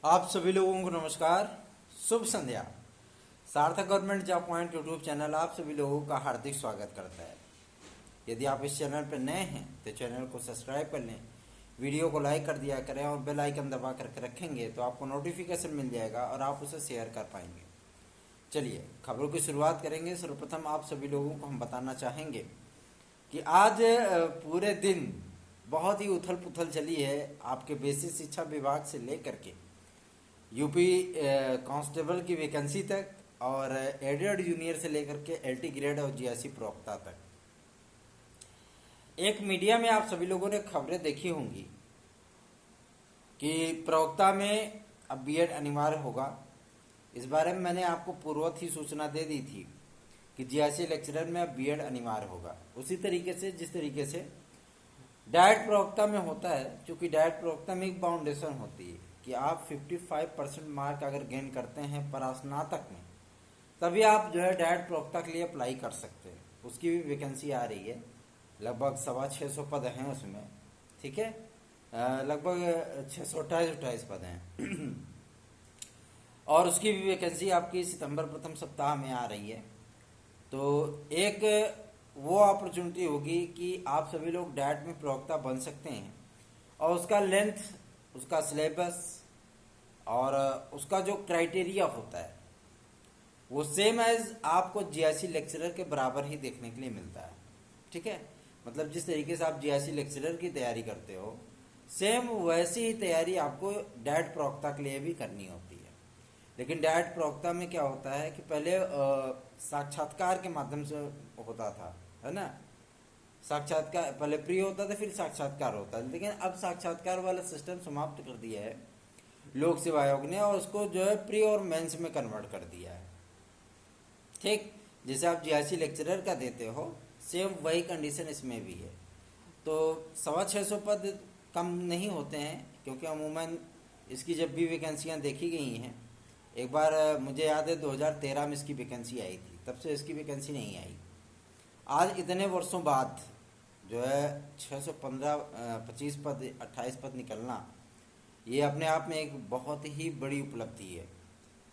आप सभी लोगों को नमस्कार, शुभ संध्या। सार्थक government job point YouTube channel आप सभी लोगों का हार्दिक स्वागत करता है। यदि आप इस चैनल पर नए हैं तो चैनल को सब्सक्राइब कर लें, वीडियो को लाइक कर दिया करें और बेल आइकन दबा करके रखेंगे तो आपको नोटिफिकेशन मिल जाएगा और आप उसे शेयर कर पाएंगे। चलिए खबरों की शुरुआत करेंगे। सर्वप्रथम आप सभी लोगों को हम बताना चाहेंगे कि आज पूरे दिन बहुत ही उथल पुथल चली है आपके बेसिक शिक्षा विभाग से लेकर के यूपी कांस्टेबल की वैकेंसी तक और एडेड जूनियर से लेकर के एलटी ग्रेड और जीएससी प्रवक्ता तक। एक मीडिया में आप सभी लोगों ने खबरें देखी होंगी कि प्रवक्ता में अब बीएड अनिवार्य होगा। इस बारे में मैंने आपको पूर्वत ही सूचना दे दी थी कि जीएससी लेक्चरर में अब बीएड अनिवार्य होगा। उसी तरीके से जिस तरीके से डायट प्रवक्ता में होता है, क्योंकि डायट प्रवक्ता में एक बाउंडेशन होती है कि आप 55% मार्क अगर गेन करते हैं स्नातक में तभी आप जो है डायट प्रवक्ता के लिए अप्लाई कर सकते हैं। उसकी भी वैकेंसी आ रही है, लगभग 650 पद हैं उसमें, ठीक है, लगभग 628 पद हैं और उसकी भी वैकेंसी आपकी सितंबर प्रथम सप्ताह में आ रही है। तो एक वो अपॉर्चुनिटी होगी कि आप सभी लोग डायट में प्रवक्ता बन सकते हैं और उसका लेंथ, उसका सिलेबस और उसका जो क्राइटेरिया होता है वो सेम एज आपको जीआईसी लेक्चरर के बराबर ही देखने के लिए मिलता है। ठीक है, मतलब जिस तरीके से आप जीआईसी लेक्चरर की तैयारी करते हो सेम वैसी ही तैयारी आपको डायट प्रवक्ता के लिए भी करनी होती है। लेकिन डायट प्रवक्ता में क्या होता है कि पहले साक्षात्कार के माध्यम से होता था, है ना। साक्षात्कार पहले प्री होता था, फिर साक्षात्कार होता था, लेकिन अब साक्षात्कार वाला सिस्टम समाप्त कर दिया है लोक सेवा आयोग ने और उसको जो है प्री और मेंस में कन्वर्ट कर दिया है। ठीक, जैसे आप जीआईसी लेक्चरर का देते हो सेम वही कंडीशन इसमें भी है। तो 625 पद कम नहीं होते हैं, क्योंकि अमूमन इसकी जब भी वैकेंसियां देखी गई हैं, एक बार मुझे याद है 2013 में इसकी वैकेंसी आई थी, तब से इसकी वैकेंसी नहीं आई। आज इतने वर्षों बाद जो है 615 25 पद 28 पद निकलना ये अपने आप में एक बहुत ही बड़ी उपलब्धि है,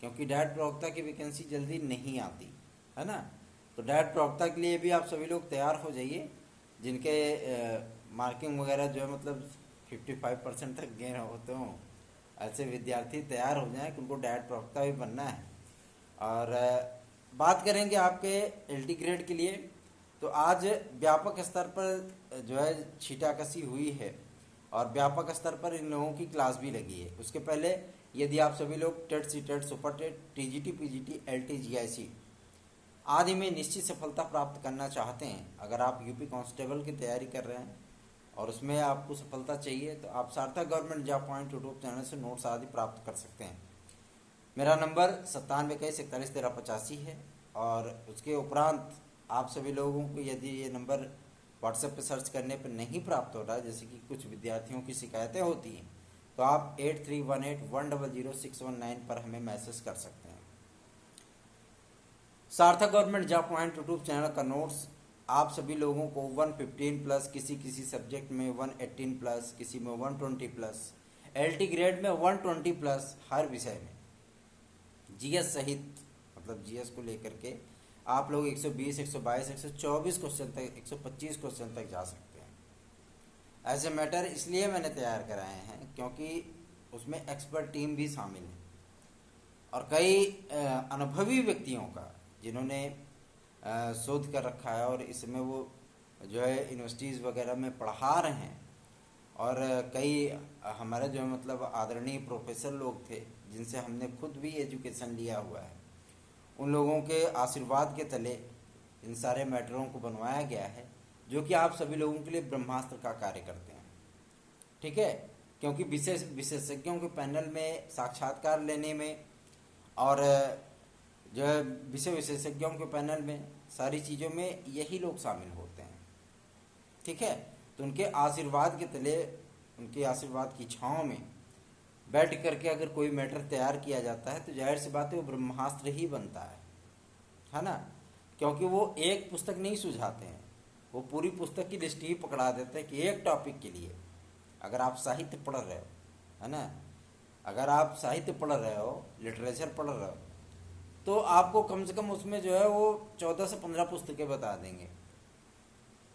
क्योंकि डायट प्रवक्ता की वैकेंसी जल्दी नहीं आती, है ना। तो डायट प्रवक्ता के लिए भी आप सभी लोग तैयार हो जाइए, जिनके मार्किंग वगैरह जो है मतलब 55% तक गेन होते हों, ऐसे विद्यार्थी तैयार हो जाएं कि उनको डायट प्रवक्ता भी बनना है। और बात करेंगे आपके एलटी ग्रेड के लिए, तो आज व्यापक स्तर पर जो है छींटाकशी हुई है और व्यापक स्तर पर इन लोगों की क्लास भी लगी है। उसके पहले यदि आप सभी लोग TET, CTET, super TET, TGT, PGT, LT, GIC आदि में निश्चित सफलता प्राप्त करना चाहते हैं, अगर आप यूपी कांस्टेबल की तैयारी कर रहे हैं और उसमें आपको सफलता चाहिए, तो आप सार्थक government job point YouTube channel से नोट्स आदि प्राप्त कर सकते हैं। मेरा नंबर 9721411385 है और उसके उपरांत आप सभी लोगों को यदि ये नंबर व्हाट्सएप पे सर्च करने पर नहीं प्राप्त हो रहा है, जैसे कि कुछ विद्यार्थियों की शिकायतें होती हैं, तो आप 8318100619 पर हमें मैसेज कर सकते हैं। सार्थक government job point YouTube channel का नोट्स आप सभी लोगों को 115 प्लस, किसी किसी सब्जेक्ट में 118 प्लस, किसी में 120 प्लस, एलटी ग्रेड में 120 प्लस, हर विषय में जीएस सहित, मतलब जीएस को लेकर के आप लोग 120, 122, 124 क्वेश्चन तक, 125 क्वेश्चन तक जा सकते हैं। ऐसे मैटर इसलिए मैंने तैयार कराए हैं क्योंकि उसमें एक्सपर्ट टीम भी शामिल है और कई अनुभवी व्यक्तियों का, जिन्होंने शोध कर रखा है और इसमें वो जो है यूनिवर्सिटीज़ वगैरह में पढ़ा रहे हैं। और कई हमारे जो मतलब आदरणीय प्रोफेसर लोग थे जिनसे हमने खुद भी एजुकेशन लिया हुआ है, उन लोगों के आशीर्वाद के तले इन सारे मैटरों को बनवाया गया है, जो कि आप सभी लोगों के लिए ब्रह्मास्त्र का कार्य करते हैं। ठीक है, क्योंकि विशेषज्ञों के पैनल में साक्षात्कार लेने में और जो है विषय विशेषज्ञों के पैनल में सारी चीज़ों में यही लोग शामिल होते हैं। ठीक है, तो उनके आशीर्वाद के तले, उनके आशीर्वाद की छाँव में बैठ करके अगर कोई मैटर तैयार किया जाता है तो जाहिर सी बात है वो ब्रह्मास्त्र ही बनता है ना। क्योंकि वो एक पुस्तक नहीं सुझाते हैं, वो पूरी पुस्तक की लिस्ट ही पकड़ा देते हैं कि एक टॉपिक के लिए अगर आप साहित्य पढ़ रहे हो, है ना, अगर आप साहित्य पढ़ रहे हो, लिटरेचर पढ़ रहे हो, तो आपको कम से कम उसमें जो है वो 14 से 15 पुस्तकें बता देंगे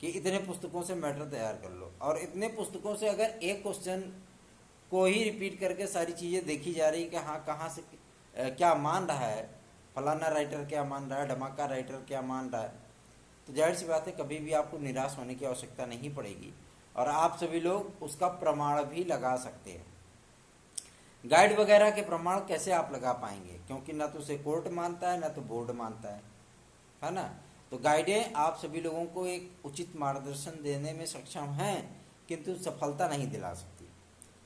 कि इतने पुस्तकों से मैटर तैयार कर लो। और इतने पुस्तकों से अगर एक क्वेश्चन को ही रिपीट करके सारी चीज़ें देखी जा रही कि हाँ कहाँ से क्या मान रहा है, फलाना राइटर क्या मान रहा है, ढमाका राइटर क्या मान रहा है, तो जाहिर सी बात है कभी भी आपको निराश होने की आवश्यकता नहीं पड़ेगी और आप सभी लोग उसका प्रमाण भी लगा सकते हैं। गाइड वगैरह के प्रमाण कैसे आप लगा पाएंगे, क्योंकि ना तो उसे कोर्ट मानता है ना तो बोर्ड मानता है ना। तो गाइडें आप सभी लोगों को एक उचित मार्गदर्शन देने में सक्षम हैं, किंतु सफलता नहीं दिला सकती।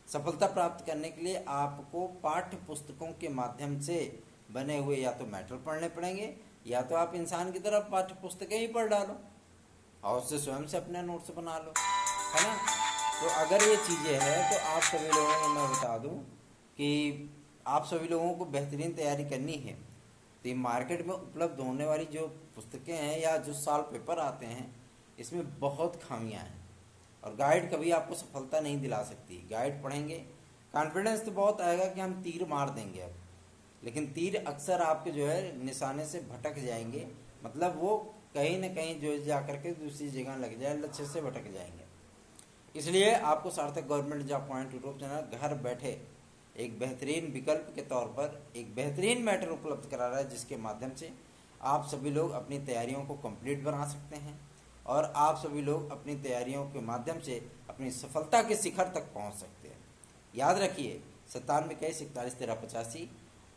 सफलता प्राप्त करने के लिए आपको पाठ्य पुस्तकों के माध्यम से बने हुए या तो मैटर पढ़ने पड़ेंगे, या तो आप इंसान की तरफ पाठ्य पुस्तकें ही पढ़ डालो और उससे स्वयं से अपने नोट्स बना लो, है ना। तो अगर ये चीज़ें हैं तो आप सभी लोगों को मैं बता दूं कि आप सभी लोगों को बेहतरीन तैयारी करनी है तो ये मार्केट में उपलब्ध होने वाली जो पुस्तकें हैं या जो साल पेपर आते हैं इसमें बहुत खामियां हैं और गाइड कभी आपको सफलता नहीं दिला सकती। गाइड पढ़ेंगे, कॉन्फिडेंस तो बहुत आएगा कि हम तीर मार देंगे अब, लेकिन तीर अक्सर आपके जो है निशाने से भटक जाएंगे, मतलब वो कहीं ना कहीं जो जा करके दूसरी जगह लग जाए, लक्ष्य से भटक जाएंगे। इसलिए आपको सार्थक government job point YouTube channel घर बैठे एक बेहतरीन विकल्प के तौर पर एक बेहतरीन मैटर उपलब्ध करा रहा है, जिसके माध्यम से आप सभी लोग अपनी तैयारियों को कंप्लीट बना सकते हैं और आप सभी लोग अपनी तैयारियों के माध्यम से अपनी सफलता के शिखर तक पहुंच सकते हैं। याद रखिए 9721411385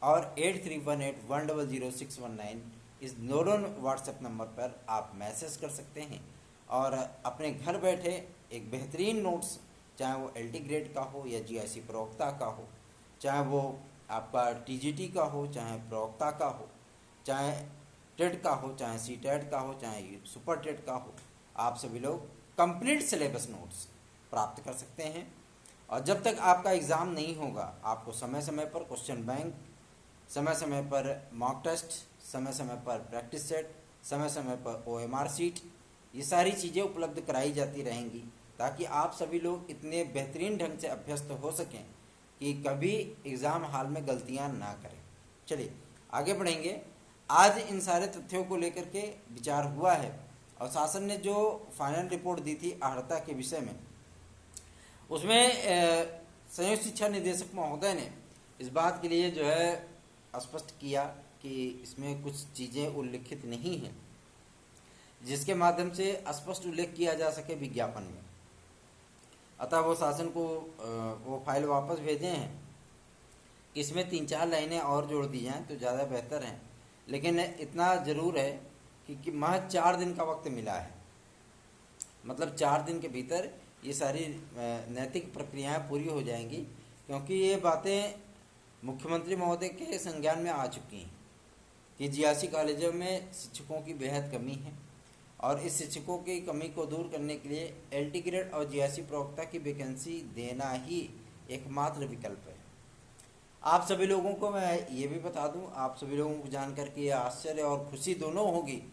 और 8318100619 इस दोनों व्हाट्सएप नंबर पर आप मैसेज कर सकते हैं और अपने घर बैठे एक बेहतरीन नोट्स, चाहे वो LT ग्रेड का हो या GIC प्रवक्ता का हो, चाहे वो आपका TGT का हो, चाहे प्रवक्ता का हो, चाहे टेट का हो, चाहे CTET का हो, चाहे सुपर टेट का हो, आप सभी लोग कंप्लीट सिलेबस नोट्स प्राप्त कर सकते हैं। और जब तक आपका एग्ज़ाम नहीं होगा आपको समय समय पर क्वेश्चन बैंक, समय समय पर मॉक टेस्ट, समय समय पर प्रैक्टिस सेट, समय समय पर OMR शीट, ये सारी चीज़ें उपलब्ध कराई जाती रहेंगी ताकि आप सभी लोग इतने बेहतरीन ढंग से अभ्यस्त हो सकें कि कभी एग्ज़ाम हाल में गलतियां ना करें। चलिए आगे बढ़ेंगे। आज इन सारे तथ्यों को लेकर के विचार हुआ है और शासन ने जो फाइनल रिपोर्ट दी थी अर्हता के विषय में, उसमें संयुक्त शिक्षा निदेशक महोदय ने इस बात के लिए जो है स्पष्ट किया कि इसमें कुछ चीज़ें उल्लिखित नहीं हैं जिसके माध्यम से स्पष्ट उल्लेख किया जा सके विज्ञापन में। अतः वो शासन को वो फाइल वापस भेजे हैं कि इसमें 3-4 लाइनें और जोड़ दी जाएँ तो ज़्यादा बेहतर हैं। लेकिन इतना ज़रूर है कि महज 4 दिन का वक्त मिला है, मतलब 4 दिन के भीतर ये सारी नैतिक प्रक्रियाएं पूरी हो जाएंगी, क्योंकि ये बातें मुख्यमंत्री महोदय के संज्ञान में आ चुकी हैं कि GIC कॉलेजों में शिक्षकों की बेहद कमी है और इस शिक्षकों की कमी को दूर करने के लिए LT ग्रेड और GIC प्रवक्ता की वैकेंसी देना ही एकमात्र विकल्प है। आप सभी लोगों को मैं ये भी बता दूं, आप सभी लोगों को जानकर के आश्चर्य और खुशी दोनों होगी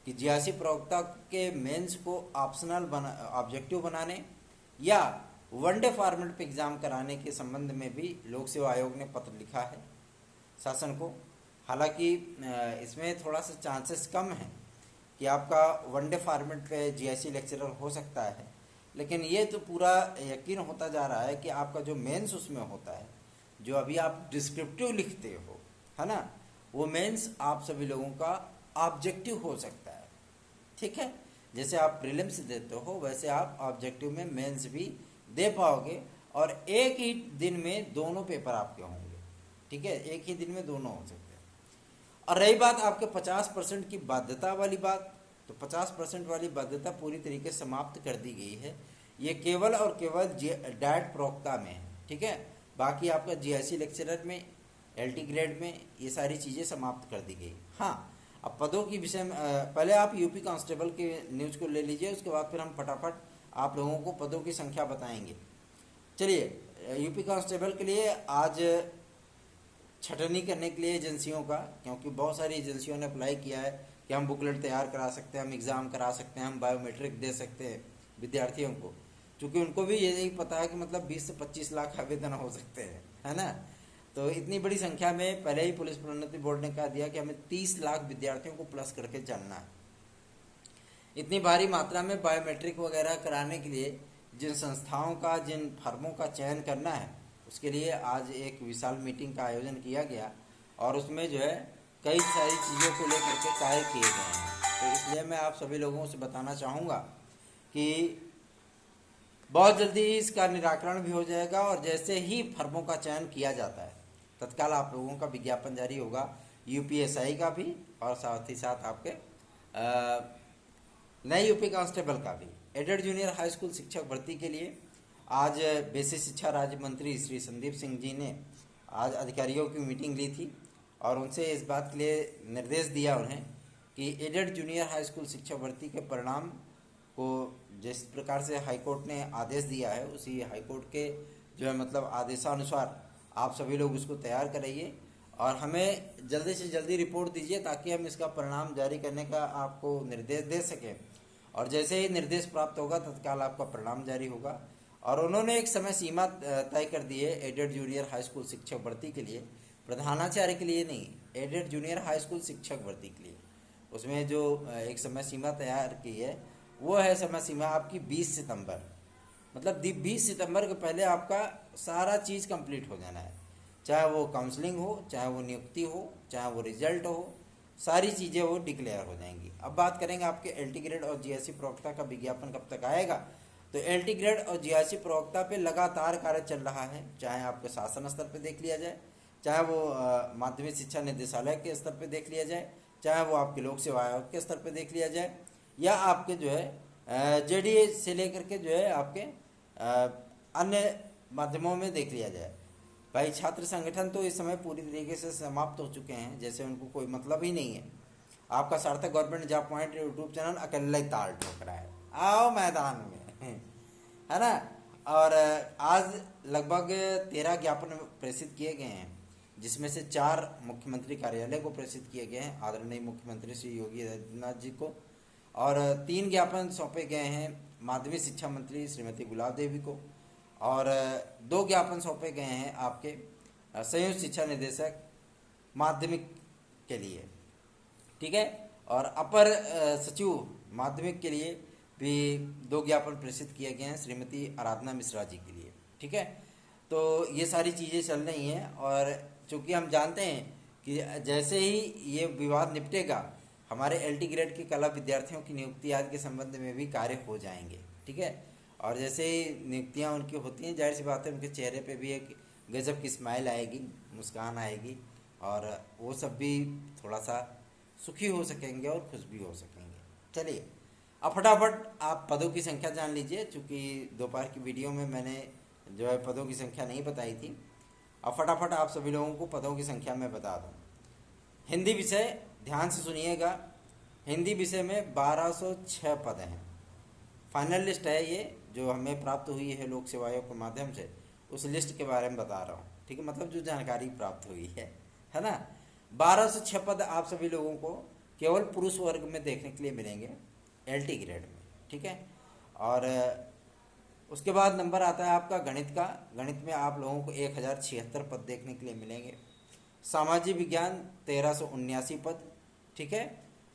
कि GIC प्रवक्ता के मेंस को ऑप्शनल ऑब्जेक्टिव बनाने या वनडे फॉर्मेट पे एग्ज़ाम कराने के संबंध में भी लोक सेवा आयोग ने पत्र लिखा है शासन को। हालांकि इसमें थोड़ा सा चांसेस कम है कि आपका वनडे फॉर्मेट पे GIC लेक्चरर हो सकता है, लेकिन ये तो पूरा यकीन होता जा रहा है कि आपका जो मेंस उसमें होता है, जो अभी आप डिस्क्रिप्टिव लिखते हो, है ना, वो मेंस आप सभी लोगों का ऑब्जेक्टिव हो सकता है। ठीक है, जैसे आप प्रीलिम्स देते हो वैसे आप ऑब्जेक्टिव में मेंस भी दे पाओगे और एक ही दिन में दोनों पेपर आपके होंगे। ठीक है, एक ही दिन में दोनों हो सकते हैं। और रही बात आपके 50% की बाध्यता वाली बात, तो 50% वाली बाध्यता पूरी तरीके से समाप्त कर दी गई है। ये केवल और केवल डायट प्रवक्ता में है। ठीक है, बाकी आपका GIC लेक्चरर में, LT ग्रेड में ये सारी चीज़ें समाप्त कर दी गई। हाँ, अब पदों की विषय में पहले आप यूपी कांस्टेबल के न्यूज़ को ले लीजिए, उसके बाद फिर हम फटाफट आप लोगों को पदों की संख्या बताएंगे। चलिए, यूपी कांस्टेबल के लिए आज छटनी करने के लिए एजेंसियों का, क्योंकि बहुत सारी एजेंसियों ने अप्लाई किया है कि हम बुकलेट तैयार करा सकते हैं, हम एग्ज़ाम करा सकते हैं, हम बायोमेट्रिक दे सकते हैं विद्यार्थियों को, क्योंकि उनको भी ये नहीं पता है कि मतलब 20 से 25 लाख आवेदन हो सकते हैं, है ना। तो इतनी बड़ी संख्या में पहले ही पुलिस प्रोन्नति बोर्ड ने कहा दिया कि हमें 30 लाख विद्यार्थियों को प्लस करके चलना है। इतनी भारी मात्रा में बायोमेट्रिक वगैरह कराने के लिए जिन संस्थाओं का, जिन फर्मों का चयन करना है, उसके लिए आज एक विशाल मीटिंग का आयोजन किया गया और उसमें जो है कई सारी चीज़ों को लेकर के कार्य किए गए हैं। तो इसलिए मैं आप सभी लोगों से बताना चाहूँगा कि बहुत जल्दी ही इसका निराकरण भी हो जाएगा और जैसे ही फर्मों का चयन किया जाता है तत्काल आप लोगों का विज्ञापन जारी होगा, यूपीएसआई का भी और साथ ही साथ आपके नए यूपी कांस्टेबल का भी। एडेड जूनियर हाई स्कूल शिक्षक भर्ती के लिए आज बेसिक शिक्षा राज्य मंत्री श्री संदीप सिंह जी ने आज अधिकारियों की मीटिंग ली थी और उनसे इस बात के लिए निर्देश दिया उन्हें कि एडेड जूनियर हाई स्कूल शिक्षक भर्ती के परिणाम को जिस प्रकार से हाईकोर्ट ने आदेश दिया है उसी हाईकोर्ट के जो है मतलब आदेशानुसार आप सभी लोग उसको तैयार कराइए और हमें जल्दी से जल्दी रिपोर्ट दीजिए ताकि हम इसका परिणाम जारी करने का आपको निर्देश दे सकें और जैसे ही निर्देश प्राप्त होगा तत्काल आपका परिणाम जारी होगा। और उन्होंने एक समय सीमा तय कर दी है एडेड जूनियर हाई स्कूल शिक्षक भर्ती के लिए, प्रधानाचार्य के लिए नहीं, एडेड जूनियर हाई स्कूल शिक्षक भर्ती के लिए। उसमें जो एक समय सीमा तैयार की है वो है समय सीमा आपकी 20 सितंबर, मतलब 20 सितंबर के पहले आपका सारा चीज़ कंप्लीट हो जाना है, चाहे वो काउंसलिंग हो, चाहे वो नियुक्ति हो, चाहे वो रिजल्ट हो, सारी चीज़ें वो डिक्लेयर हो जाएंगी। अब बात करेंगे आपके एलटी ग्रेड और जीआईसी प्रवक्ता का विज्ञापन कब तक आएगा। तो एलटी ग्रेड और जीआईसी प्रवक्ता पे लगातार कार्य चल रहा है, चाहे आपके शासन स्तर पे देख लिया जाए, चाहे वो माध्यमिक शिक्षा निदेशालय के स्तर पे देख लिया जाए, चाहे वो आपके लोक सेवा आयोग के स्तर पे देख लिया जाए, या आपके जो है जेडीए से लेकर के जो है आपके अन्य माध्यमों में देख लिया जाए। भाई छात्र संगठन तो इस समय पूरी तरीके से समाप्त हो चुके हैं, जैसे उनको कोई मतलब ही नहीं है। आपका सार्थक government job point YouTube channel अकेला ही ताल ठोक रहा है, आओ मैदान में, है ना। और आज लगभग 13 ज्ञापन प्रेषित किए गए हैं, जिसमें से 4 मुख्यमंत्री कार्यालय को प्रेषित किए गए हैं, आदरणीय मुख्यमंत्री श्री योगी आदित्यनाथ जी को, और 3 ज्ञापन सौंपे गए हैं माध्यमिक शिक्षा मंत्री श्रीमती गुलाब देवी को, और 2 ज्ञापन सौंपे गए हैं आपके संयुक्त शिक्षा निदेशक माध्यमिक के लिए, ठीक है। और अपर सचिव माध्यमिक के लिए भी 2 ज्ञापन प्रेषित किए गए हैं श्रीमती आराधना मिश्रा जी के लिए, ठीक है। तो ये सारी चीज़ें चल रही हैं और चूँकि हम जानते हैं कि जैसे ही ये विवाद निपटेगा हमारे एलटी ग्रेड के कला विद्यार्थियों की नियुक्ति आदि के संबंध में भी कार्य हो जाएंगे, ठीक है। और जैसे ही नियुक्तियाँ उनकी होती हैं, जाहिर सी बात है उनके चेहरे पे भी एक गजब की स्माइल आएगी, मुस्कान आएगी, और वो सब भी थोड़ा सा सुखी हो सकेंगे और खुश भी हो सकेंगे। चलिए अब फटाफट आप पदों की संख्या जान लीजिए, चूँकि दोपहर की वीडियो में मैंने जो है पदों की संख्या नहीं बताई थी। अब फटाफट आप सभी लोगों को पदों की संख्या मैं बता दूँ। हिंदी विषय ध्यान से सुनिएगा, हिंदी विषय में 1206 पद हैं। फाइनल लिस्ट है ये जो हमें प्राप्त हुई है लोक सेवा आयोग के माध्यम से, उस लिस्ट के बारे में बता रहा हूँ, ठीक है, मतलब जो जानकारी प्राप्त हुई है ना। 1206 पद आप सभी लोगों को केवल पुरुष वर्ग में देखने के लिए मिलेंगे एलटी ग्रेड में, ठीक है। और उसके बाद नंबर आता है आपका गणित का। गणित में आप लोगों को 1076 पद देखने के लिए मिलेंगे। सामाजिक विज्ञान 1379 पद, ठीक है।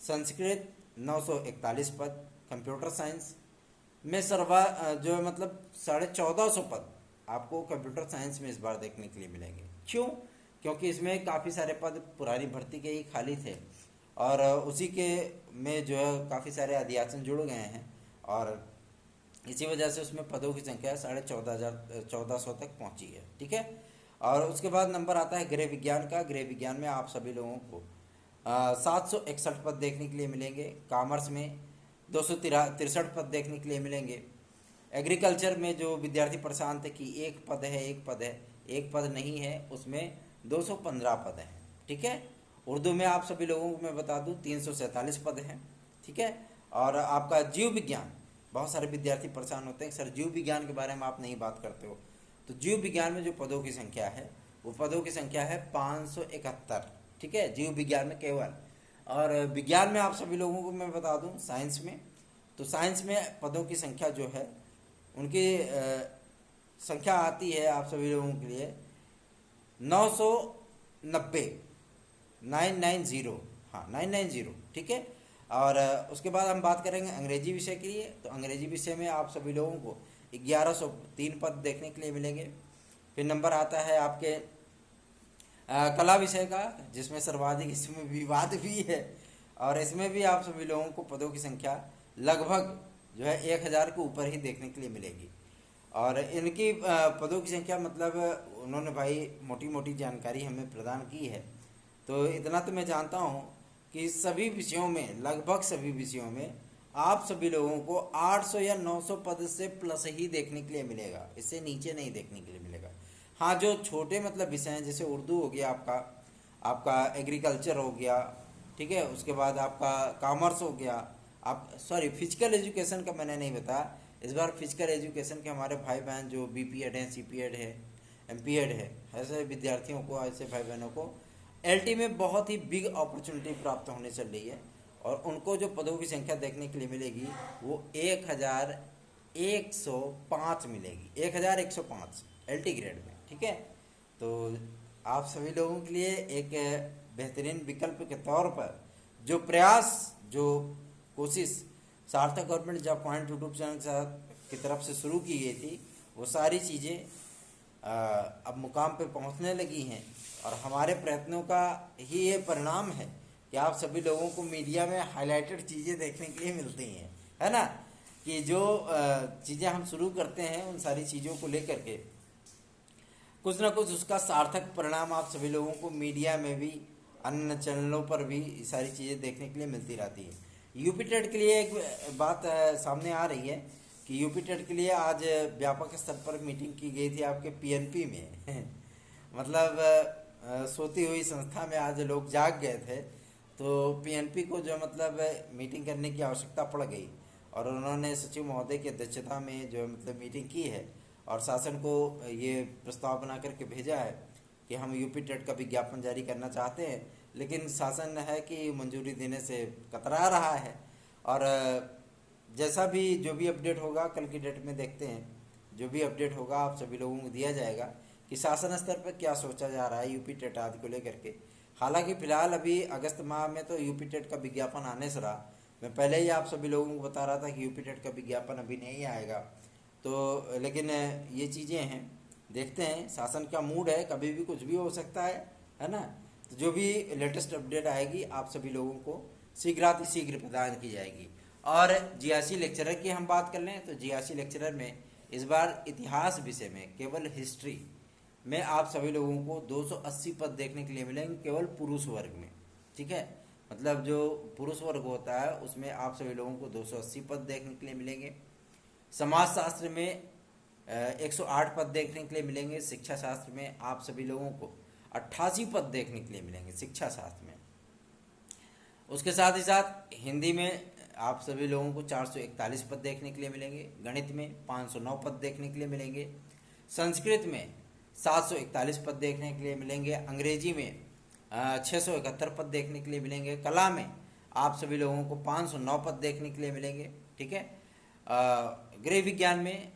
संस्कृत 941 पद। कंप्यूटर साइंस में जो है मतलब 1450 पद आपको कंप्यूटर साइंस में इस बार देखने के लिए मिलेंगे। क्यों? क्योंकि इसमें काफ़ी सारे पद पुरानी भर्ती के ही खाली थे और उसी के में जो है काफ़ी सारे अध्यासन जुड़ गए हैं और इसी वजह से उसमें पदों की संख्या 14,500 तक पहुंची है, ठीक है। और उसके बाद नंबर आता है गृह विज्ञान का। गृह विज्ञान में आप सभी लोगों को 761 पद देखने के लिए मिलेंगे। कॉमर्स में 263 पद देखने के लिए मिलेंगे। एग्रीकल्चर में जो विद्यार्थी परेशान थे कि एक पद है, एक पद नहीं है, उसमें 215 पद हैं, ठीक है। उर्दू में आप सभी लोगों को मैं बता दूं 347 पद हैं, ठीक है। और आपका जीव विज्ञान, बहुत सारे विद्यार्थी परेशान होते हैं सर जीव विज्ञान के बारे में आप नहीं बात करते हो, तो जीव विज्ञान में जो पदों की संख्या है वो पदों की संख्या है 571, ठीक है, जीव विज्ञान में केवल। और विज्ञान में आप सभी लोगों को मैं बता दूं साइंस में, तो साइंस में पदों की संख्या जो है उनकी संख्या आती है आप सभी लोगों के लिए 990 990, हाँ 990, ठीक है। और उसके बाद हम बात करेंगे अंग्रेजी विषय के लिए। तो अंग्रेजी विषय में आप सभी लोगों को 1103 पद देखने के लिए मिलेंगे। फिर नंबर आता है आपके कला विषय का, जिसमें सर्वाधिक इसमें विवाद भी है, और इसमें भी आप सभी लोगों को पदों की संख्या लगभग जो है 1000 के ऊपर ही देखने के लिए मिलेगी। और इनकी पदों की संख्या मतलब उन्होंने भाई मोटी मोटी जानकारी हमें प्रदान की है। तो इतना तो मैं जानता हूँ कि सभी विषयों में, लगभग सभी विषयों में आप सभी लोगों को 800 या 900 पद से प्लस ही देखने के लिए मिलेगा, इससे नीचे नहीं देखने के लिए मिलेगा। हाँ, जो छोटे मतलब विषय हैं, जैसे उर्दू हो गया, आपका एग्रीकल्चर हो गया, ठीक है, उसके बाद आपका कॉमर्स हो गया, आप सॉरी फिजिकल एजुकेशन का मैंने नहीं बताया। इस बार फिजिकल एजुकेशन के हमारे भाई बहन जो बीपीएड हैं, सीपीएड है, एमपीएड है, ऐसे विद्यार्थियों को, ऐसे भाई बहनों को एलटी में बहुत ही बिग अपॉर्चुनिटी प्राप्त होने चल रही है, और उनको जो पदों की संख्या देखने के लिए मिलेगी वो 1105 मिलेगी, 1105 एलटी ग्रेड में, ठीक है। तो आप सभी लोगों के लिए एक बेहतरीन विकल्प के तौर पर जो प्रयास, जो कोशिश सार्थक government job point YouTube channel की तरफ से शुरू की गई थी, वो सारी चीज़ें अब मुकाम पे पहुंचने लगी हैं। और हमारे प्रयत्नों का ही ये परिणाम है कि आप सभी लोगों को मीडिया में हाईलाइटेड चीज़ें देखने के लिए मिलती हैं, है ना, कि जो चीज़ें हम शुरू करते हैं उन सारी चीज़ों को लेकर के कुछ ना कुछ उसका सार्थक परिणाम आप सभी लोगों को मीडिया में भी, अन्य चैनलों पर भी सारी चीज़ें देखने के लिए मिलती रहती है। यूपी टेट के लिए एक बात सामने आ रही है कि यूपी टेट के लिए आज व्यापक स्तर पर मीटिंग की गई थी आपके पीएनपी में मतलब सोती हुई संस्था में आज लोग जाग गए थे, तो पीएनपी को जो मतलब मीटिंग करने की आवश्यकता पड़ गई, और उन्होंने सचिव महोदय की अध्यक्षता में जो मतलब मीटिंग की है, और शासन को ये प्रस्ताव बना करके भेजा है कि हम यूपी टेट का विज्ञापन जारी करना चाहते हैं, लेकिन शासन है कि मंजूरी देने से कतरा रहा है। और जैसा भी जो भी अपडेट होगा कल की डेट में देखते हैं, जो भी अपडेट होगा आप सभी लोगों को दिया जाएगा कि शासन स्तर पर क्या सोचा जा रहा है यूपी टेट आदि को लेकर के। हालांकि फिलहाल अभी अगस्त माह में तो यूपी टेट का विज्ञापन आने से रहा, मैं पहले ही आप सभी लोगों को बता रहा था कि यूपी टेट का विज्ञापन अभी नहीं आएगा। तो लेकिन ये चीज़ें हैं, देखते हैं, शासन का मूड है, कभी भी कुछ भी हो सकता है ना। तो जो भी लेटेस्ट अपडेट आएगी आप सभी लोगों को शीघ्र प्रदान की जाएगी। और जीआईसी लेक्चरर की हम बात कर लें तो जीआईसी लेक्चरर में इस बार इतिहास विषय में केवल हिस्ट्री में आप सभी लोगों को 280 पद देखने के लिए मिलेंगे, केवल पुरुष वर्ग में, ठीक है। मतलब जो पुरुष वर्ग होता है उसमें आप सभी लोगों को 280 पद देखने के लिए मिलेंगे। समाजशास्त्र में 108 पद देखने के लिए मिलेंगे। शिक्षा शास्त्र में आप सभी लोगों को 88 पद देखने के लिए मिलेंगे शिक्षा शास्त्र में। उसके साथ ही साथ हिंदी में आप सभी लोगों को 441 पद देखने के लिए मिलेंगे। गणित में 509 पद देखने के लिए मिलेंगे। संस्कृत में 741 पद देखने के लिए मिलेंगे। अंग्रेजी में 671 पद देखने के लिए मिलेंगे। कला में आप सभी लोगों को 509 पद देखने के लिए मिलेंगे, ठीक है। गृह विज्ञान में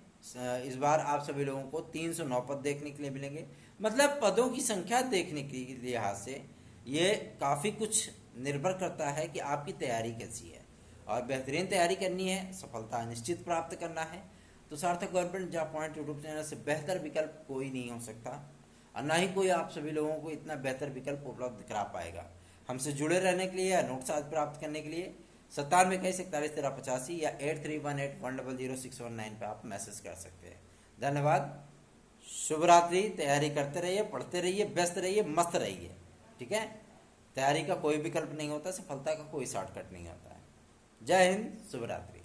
इस बार आप सभी लोगों को 309 पद देखने के लिए मिलेंगे। मतलब पदों की संख्या देखने के लिहाज से ये काफ़ी कुछ निर्भर करता है कि आपकी तैयारी कैसी है, और बेहतरीन तैयारी करनी है, सफलता निश्चित प्राप्त करना है, तो सार्थक government job point YouTube channel से बेहतर विकल्प कोई नहीं हो सकता, और ना ही कोई आप सभी लोगों को इतना बेहतर विकल्प उपलब्ध करा पाएगा। हमसे जुड़े रहने के लिए या नोट्स आदि प्राप्त करने के लिए 9721411385 या 8318100619 पर आप मैसेज कर सकते हैं। धन्यवाद, शुभ रात्रि। तैयारी करते रहिए, पढ़ते रहिए, व्यस्त रहिए, मस्त रहिए, ठीक है। तैयारी का कोई विकल्प नहीं होता, सफलता का कोई शॉर्टकट नहीं होता है। जय हिंद, शुभ रात्रि।